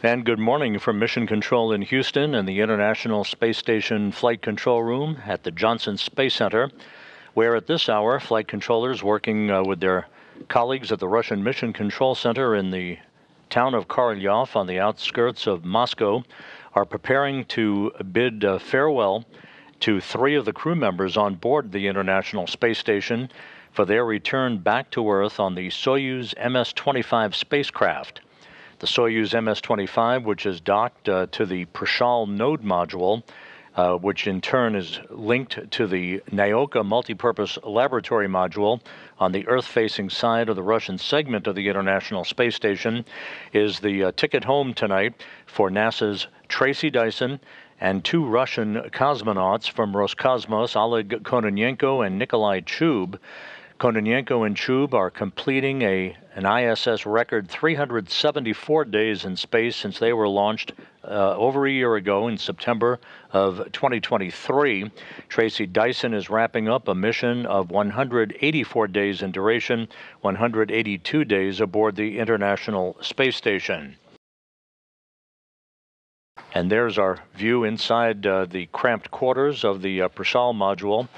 And good morning from Mission Control in Houston and the International Space Station Flight Control Room at the Johnson Space Center, where at this hour, flight controllers working with their colleagues at the Russian Mission Control Center in the town of Korolyov on the outskirts of Moscow are preparing to bid farewell to 3 of the crew members on board the International Space Station for their return back to Earth on the Soyuz MS-25 spacecraft. The Soyuz MS-25, which is docked to the Prichal node module, which in turn is linked to the Naoka multipurpose laboratory module on the Earth-facing side of the Russian segment of the International Space Station, is the ticket home tonight for NASA's Tracy Dyson and 2 Russian cosmonauts from Roscosmos, Oleg Kononenko and Nikolai Chub. Kononenko and Chub are completing an ISS record 374 days in space since they were launched over a year ago in September of 2023. Tracy Dyson is wrapping up a mission of 184 days in duration, 182 days aboard the International Space Station. And there's our view inside the cramped quarters of the Prichal module.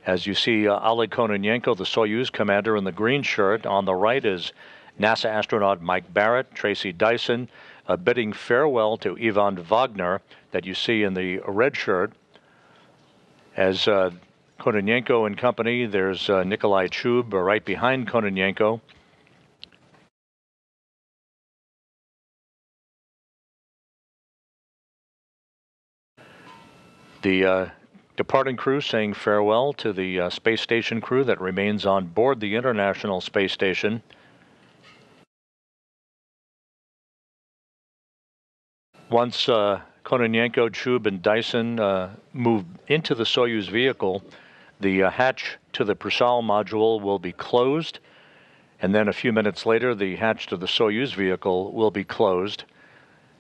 As you see, Oleg Kononenko, the Soyuz commander in the green shirt. On the right is NASA astronaut Mike Barrett, Tracy Dyson, bidding farewell to Ivan Wagner that you see in the red shirt. As Kononenko and company, there's Nikolai Chub right behind Kononenko. The departing crew saying farewell to the space station crew that remains on board the International Space Station. Once Kononenko, Chub, and Dyson move into the Soyuz vehicle, the hatch to the Prichal module will be closed, and then a few minutes later, the hatch to the Soyuz vehicle will be closed.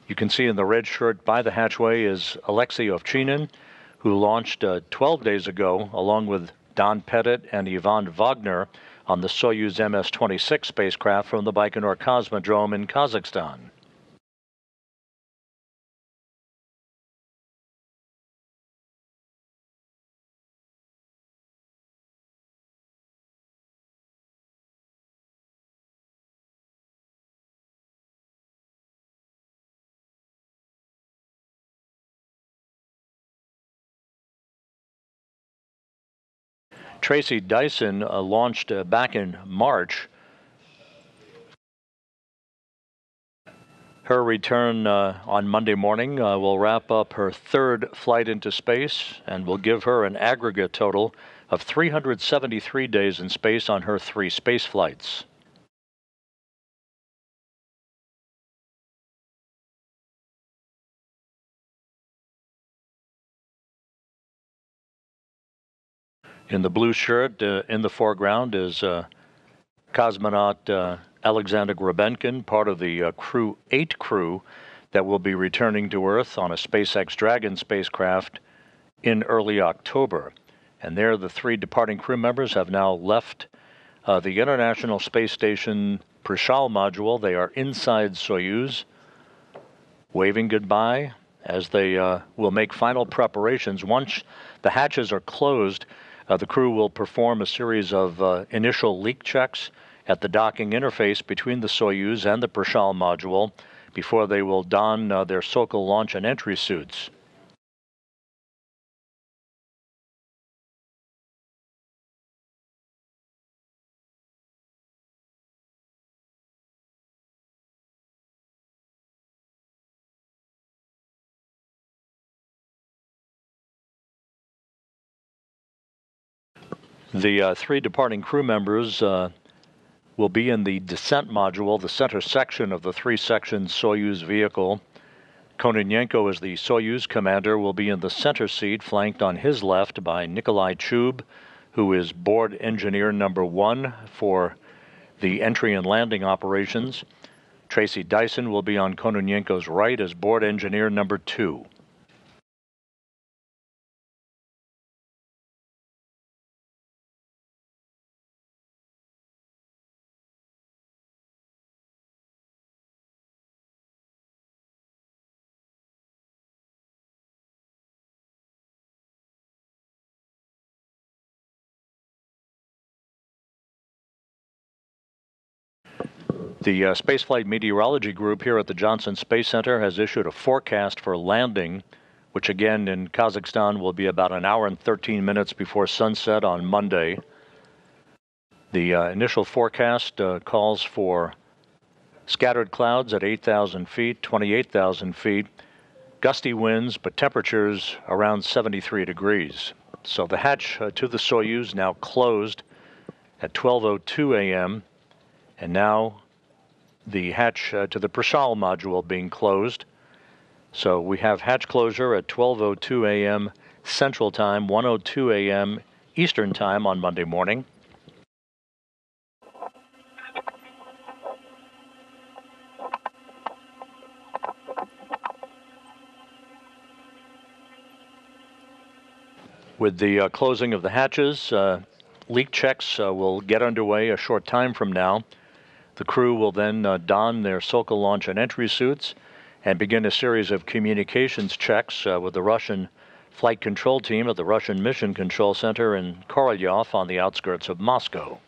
You can see in the red shirt by the hatchway is Alexei Ovchinin, who launched 12 days ago, along with Don Pettit and Ivan Wagner, on the Soyuz MS-26 spacecraft from the Baikonur Cosmodrome in Kazakhstan. Tracy Dyson launched back in March. Her return on Monday morning will wrap up her 3rd flight into space and will give her an aggregate total of 373 days in space on her 3 space flights. In the blue shirt in the foreground is cosmonaut Alexander Grebenkin, part of the Crew 8 crew that will be returning to Earth on a SpaceX Dragon spacecraft in early October. And there, the 3 departing crew members have now left the International Space Station Prichal module. They are inside Soyuz, waving goodbye as they will make final preparations. Once the hatches are closed, the crew will perform a series of initial leak checks at the docking interface between the Soyuz and the Prichal module before they will don their Sokol launch and entry suits. The 3 departing crew members will be in the descent module, the center section of the 3-section Soyuz vehicle. Kononenko, as the Soyuz commander, will be in the center seat, flanked on his left by Nikolai Chub, who is board engineer number 1 for the entry and landing operations. Tracy Dyson will be on Kononenko's right as board engineer number 2. The Spaceflight Meteorology Group here at the Johnson Space Center has issued a forecast for landing, which again in Kazakhstan will be about an hour and 13 minutes before sunset on Monday. The initial forecast calls for scattered clouds at 8,000 feet, 28,000 feet, gusty winds, but temperatures around 73 degrees. So the hatch to the Soyuz now closed at 12:02 a.m. and now the hatch to the Prichal module being closed. So we have hatch closure at 12:02 a.m. Central Time, 1:02 a.m. Eastern Time on Monday morning. With the closing of the hatches, leak checks will get underway a short time from now. The crew will then don their Sokol launch and entry suits and begin a series of communications checks with the Russian flight control team at the Russian Mission Control Center in Korolyov on the outskirts of Moscow.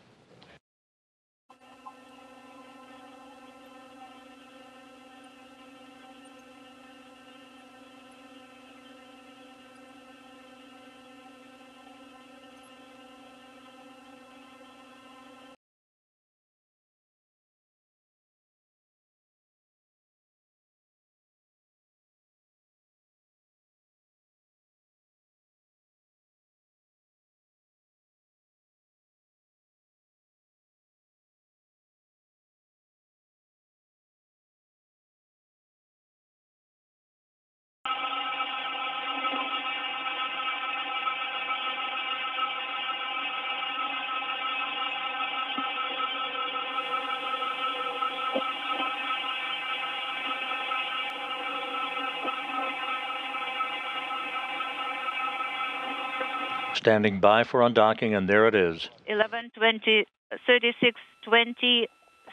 Standing by for undocking, and there it is. 11:20, 36:20,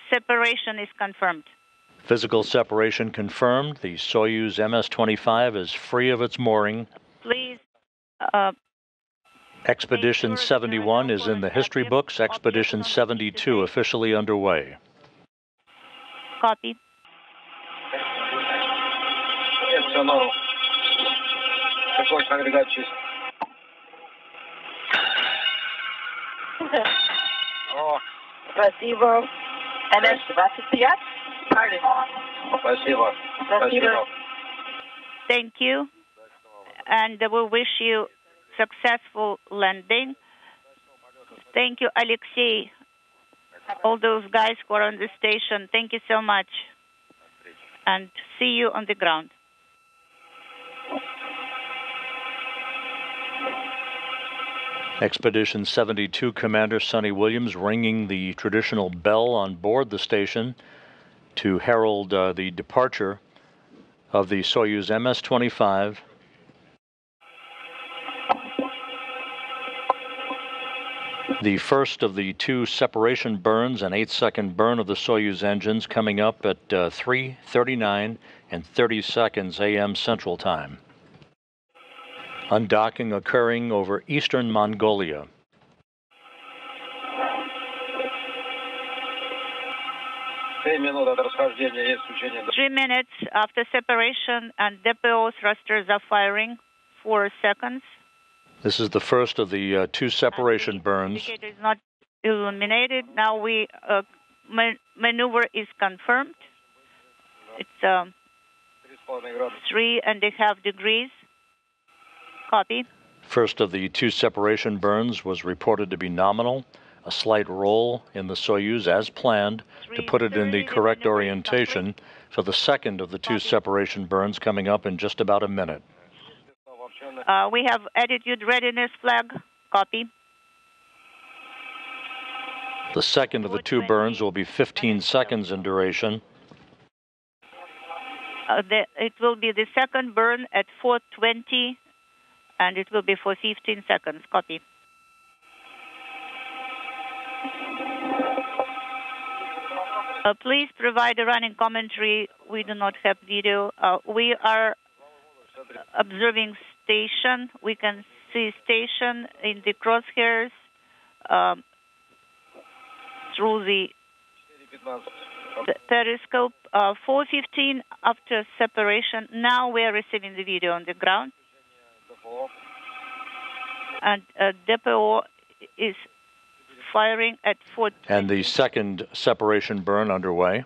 separation is confirmed. Physical separation confirmed. The Soyuz MS-25 is free of its mooring. Please. Expedition 71 is in the history books. Expedition 72 officially underway. Copy. Спасибо. MS-25. Спасибо. Спасибо. Thank you. And we wish you successful landing. Thank you, Alexei. All those guys who are on the station, thank you so much. And see you on the ground. Expedition 72 Commander Sonny Williams ringing the traditional bell on board the station to herald the departure of the Soyuz MS-25. The first of the two separation burns, an 8-second burn of the Soyuz engines, coming up at 3:39 and 30 seconds a.m. Central Time. Undocking occurring over eastern Mongolia. Three minutes after separation and depot thrusters are firing. 4 seconds. This is the first of the two separation burns. Indicator is not illuminated. Now maneuver is confirmed. It's 3.5 degrees. Copy. First of the two separation burns was reported to be nominal. A slight roll in the Soyuz as planned to put it in the correct orientation for the second of the two separation burns coming up in just about a minute. We have attitude readiness flag. Copy. The second of the two burns will be 15 seconds in duration. It will be the second burn at 4:20, and it will be for 15 seconds. Copy. Please provide a running commentary. We do not have video. We are observing station. We can see station in the crosshairs through the the periscope 4:15 after separation. Now we are receiving the video on the ground. And DPO is firing at 4. And the second separation burn underway.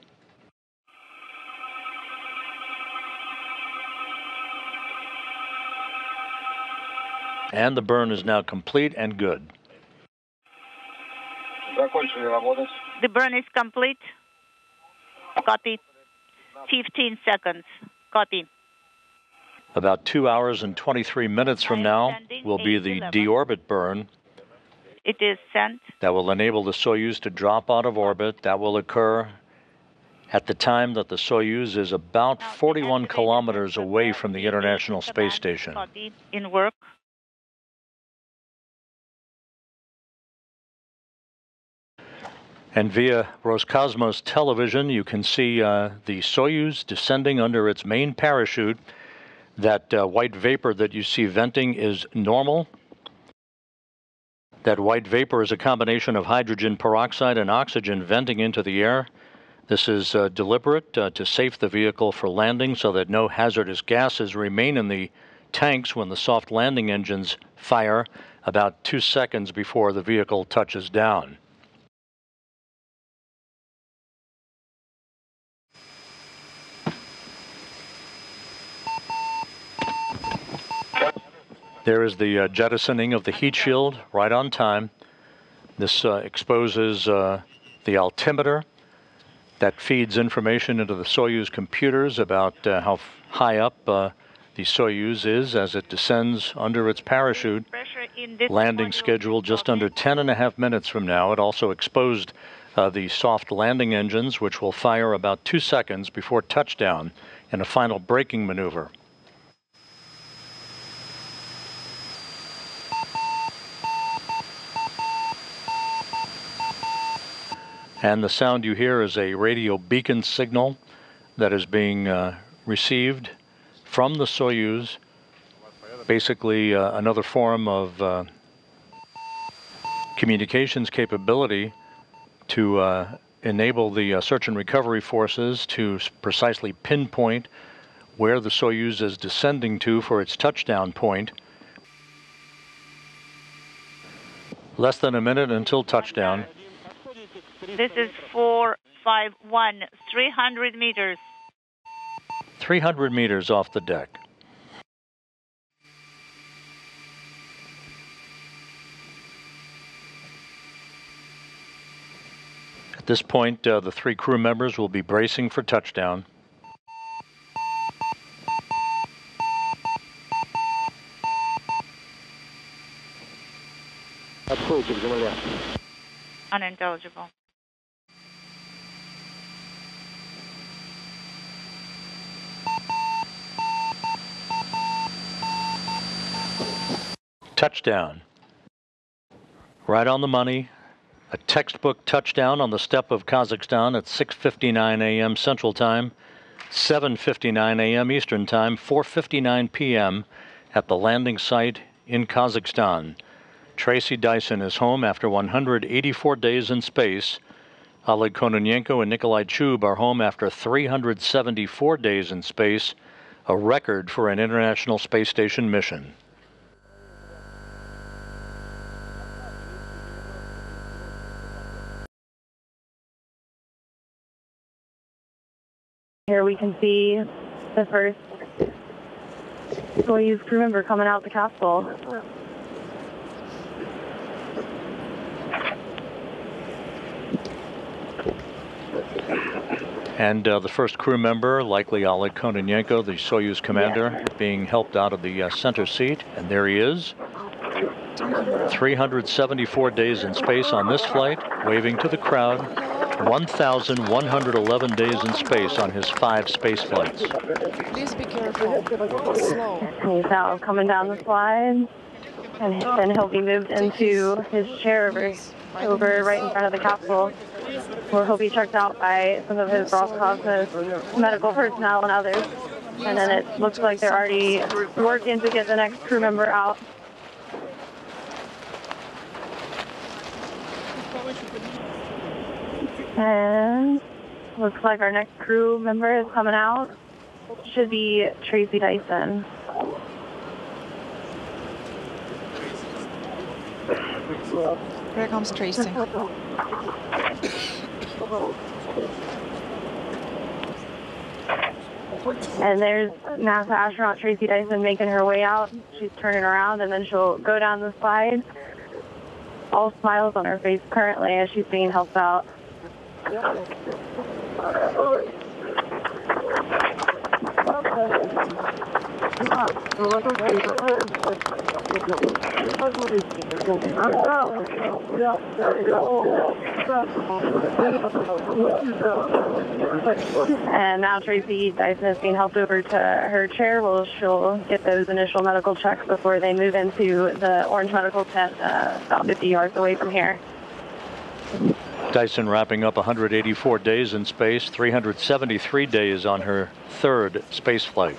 And the burn is now complete and good. The burn is complete. Copy. 15 seconds. Copy. About 2 hours and 23 minutes from now will be the deorbit burn. It is sent. That will enable the Soyuz to drop out of orbit. That will occur at the time that the Soyuz is about 41 kilometers away from the International Space Station. Copy. In work. And via Roscosmos television, you can see the Soyuz descending under its main parachute. That white vapor that you see venting is normal. That white vapor is a combination of hydrogen peroxide and oxygen venting into the air. This is deliberate to safe the vehicle for landing so that no hazardous gases remain in the tanks when the soft landing engines fire about 2 seconds before the vehicle touches down. There is the jettisoning of the heat shield right on time. This exposes the altimeter that feeds information into the Soyuz computers about how high up the Soyuz is as it descends under its parachute. Landing scheduled just under 10.5 minutes from now. It also exposed the soft landing engines, which will fire about 2 seconds before touchdown in a final braking maneuver. And the sound you hear is a radio beacon signal that is being received from the Soyuz, basically another form of communications capability to enable the search and recovery forces to precisely pinpoint where the Soyuz is descending to for its touchdown point. Less than a minute until touchdown. This is 451, 300 meters. 300 meters off the deck. At this point, the 3 crew members will be bracing for touchdown. Unintelligible. Touchdown. Right on the money. A textbook touchdown on the steppe of Kazakhstan at 6:59 a.m. Central Time, 7:59 a.m. Eastern Time, 4:59 p.m. at the landing site in Kazakhstan. Tracy Dyson is home after 184 days in space. Oleg Kononenko and Nikolai Chub are home after 374 days in space, a record for an International Space Station mission. Here we can see the first Soyuz crew member coming out the capsule. And the first crew member, likely Oleg Kononenko, the Soyuz commander, being helped out of the center seat. And there he is. 374 days in space on this flight, waving to the crowd. 1,111 days in space on his 5 space flights. Please be careful. Slow. He's now coming down the slide, and then he'll be moved into his chair over right in front of the capsule, where he'll be checked out by some of his Roscosmos medical personnel and others. And then it looks like they're already working to get the next crew member out. And looks like our next crew member is coming out. Should be Tracy Dyson. Here comes Tracy. And there's NASA astronaut Tracy Dyson making her way out. She's turning around and then she'll go down the slide. All smiles on her face currently as she's being helped out. And now Tracy Dyson is being helped over to her chair. Well, she'll get those initial medical checks before they move into the orange medical tent about 50 yards away from here. Dyson wrapping up 184 days in space, 373 days on her third space flight.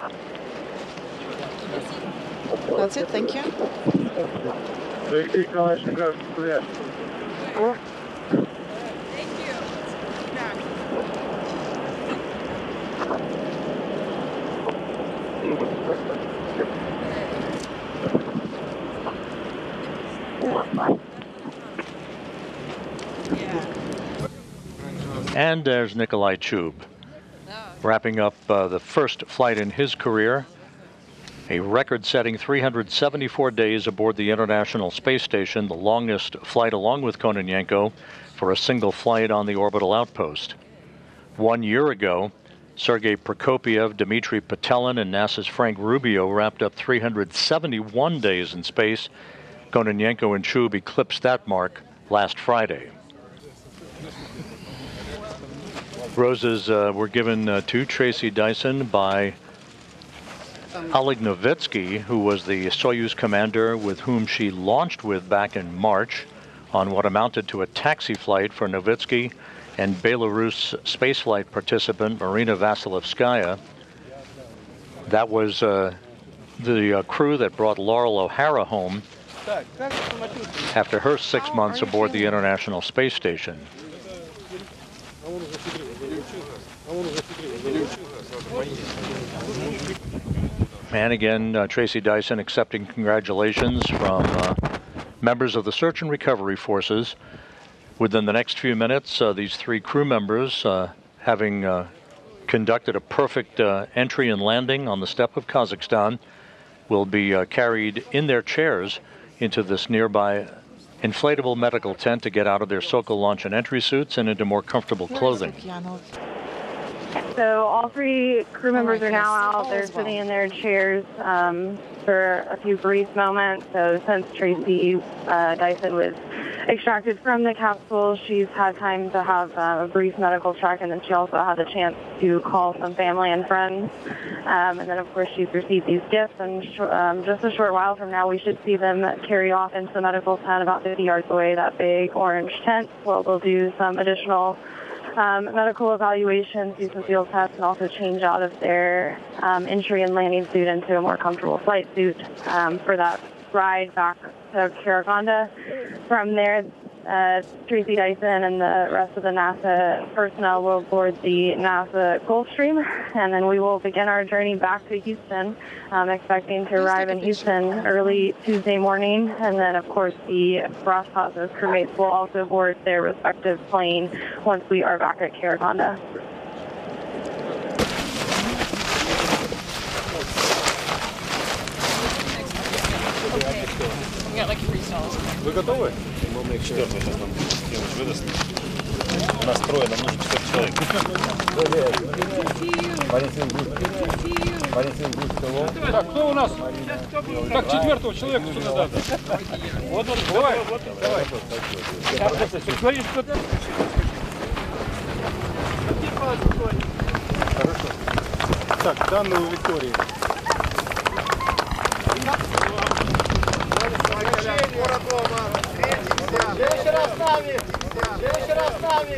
That's it, thank you. And there's Nikolai Chub, wrapping up the first flight in his career. A record-setting 374 days aboard the International Space Station, the longest flight along with Kononenko for a single flight on the orbital outpost. 1 year ago, Sergei Prokopiev, Dmitry Petelin, and NASA's Frank Rubio wrapped up 371 days in space. Kononenko and Chub eclipsed that mark last Friday. Roses were given to Tracy Dyson by Oleg, who was the Soyuz commander with whom she launched with back in March on what amounted to a taxi flight for Novitsky and Belarus spaceflight participant Marina Vasilevskaya. That was the crew that brought Laurel O'Hara home after her 6 months aboard the International Space Station. And again, Tracy Dyson accepting congratulations from members of the search and recovery forces. Within the next few minutes, these three crew members, having conducted a perfect entry and landing on the steppe of Kazakhstan, will be carried in their chairs into this nearby inflatable medical tent to get out of their Sokol launch and entry suits and into more comfortable clothing. So all three crew members are now out. They're sitting in their chairs for a few brief moments. So since Tracy Dyson was extracted from the capsule, she's had time to have a brief medical check, and then she also had a chance to call some family and friends. And then, of course, she's received these gifts, and just a short while from now, we should see them carry off into the medical tent about 50 yards away, that big orange tent. Well, they'll do some additional medical evaluations, do some field tests, and also change out of their entry and landing suit into a more comfortable flight suit for that ride back to Kazakhstan. From there, Tracy Dyson and the rest of the NASA personnel will board the NASA Gulfstream, and then we will begin our journey back to Houston, expecting to arrive in Houston early Tuesday morning. And then, of course, the Roscosmos crewmates will also board their respective plane once we are back at Kazakhstan. We got like 3 stalls. Вы готовы? Четвертый сейчас нам где-нибудь выдаст. У нас трое, нам нужно 4 человек. Так, кто у нас? Так, 4-го человека сюда надо. Вот, давай. Давай. Смотри, что... Хорошо. Так, данные у Виктории. Следующий раз с нами!